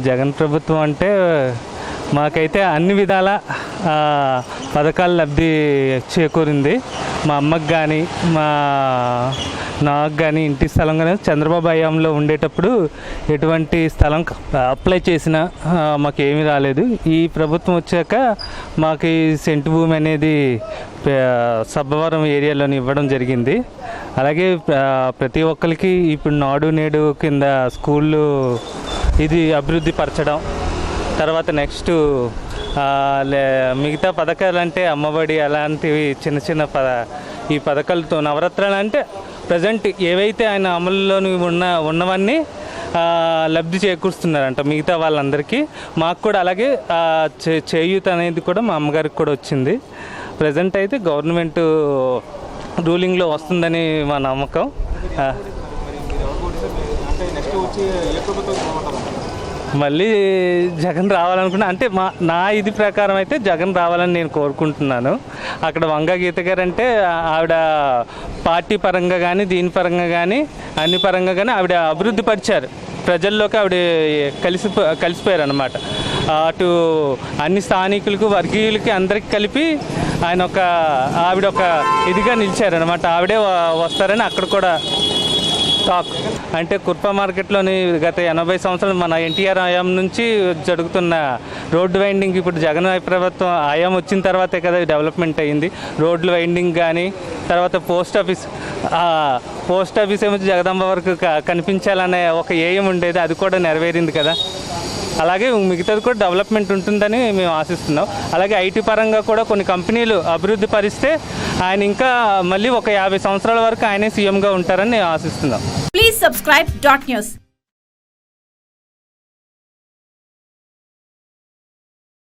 జగన్ ప్రభుత్వం అంటే మాకైతే అన్ని విధాల పథకాలు లబ్ధి చేకూరింది. మా అమ్మకి కానీ నాకు కానీ ఇంటి స్థలం కానీ చంద్రబాబు హయాంలో ఉండేటప్పుడు ఎటువంటి స్థలం అప్లై చేసినా మాకేమీ రాలేదు. ఈ ప్రభుత్వం వచ్చాక మాకు ఈ సెంటు భూమి అనేది సబ్బవరం ఏరియాలోని ఇవ్వడం జరిగింది. అలాగే ప్రతి ఒక్కరికి ఇప్పుడు నాడు నేడు కింద స్కూళ్ళు ఇది అభివృద్ధి పరచడం, తర్వాత నెక్స్ట్ మిగతా పథకాలు అంటే అమ్మఒడి అలాంటివి చిన్న చిన్న ఈ పథకాలతో నవరత్నాలు అంటే ప్రజెంట్ ఏవైతే ఆయన అమలులోని ఉన్నవన్నీ లబ్ధి చేకూరుస్తున్నారంట మిగతా వాళ్ళందరికీ. మాకు కూడా అలాగే చేయూత అనేది కూడా మా అమ్మగారికి కూడా వచ్చింది. ప్రజెంట్ అయితే గవర్నమెంట్ రూలింగ్లో వస్తుందని మా నమ్మకం. మళ్ళీ జగన్ రావాలనుకున్నా అంటే నా ఇది ప్రకారం అయితే జగన్ రావాలని నేను కోరుకుంటున్నాను. అక్కడ వంగ గీత గారు అంటే ఆవిడ పార్టీ పరంగా కానీ దీని పరంగా కానీ అన్ని పరంగా కానీ ఆవిడ అభివృద్ధి పరిచారు, ప్రజల్లోకి ఆవిడ కలిసిపోయారు అన్నమాట. అటు అన్ని స్థానికులకు వర్గీయులకి అందరికి కలిపి ఆవిడ ఒక ఇదిగా నిలిచారనమాట. ఆవిడే వస్తారని అక్కడ కూడా టాక్. అంటే కుర్ప మార్కెట్లోని గత 80 సంవత్సరాలు మన ఎన్టీఆర్ హయాం నుంచి జరుగుతున్న రోడ్డు వైండింగ్ ఇప్పుడు జగన్ ప్రభుత్వం హయాం వచ్చిన తర్వాతే కదా డెవలప్మెంట్ అయ్యింది. రోడ్లు వైండింగ్ కానీ తర్వాత పోస్ట్ ఆఫీస్ ఏమో జగదాంబ వరకు కనిపించాలనే ఒక ఏయం ఉండేది, అది కూడా నెరవేరింది కదా. అలాగే మిగతాది కూడా డెవలప్మెంట్ ఉంటుందని మేము ఆశిస్తున్నాం. అలాగే ఐటీ పరంగా కూడా కొన్ని కంపెనీలు అభివృద్ధి పరిస్తే ఆయన ఇంకా మళ్ళీ ఒక 50 సంవత్సరాల వరకు ఆయనే సీఎంగా ఉంటారని నేను ఆశిస్తున్నాం. Please subscribe .news.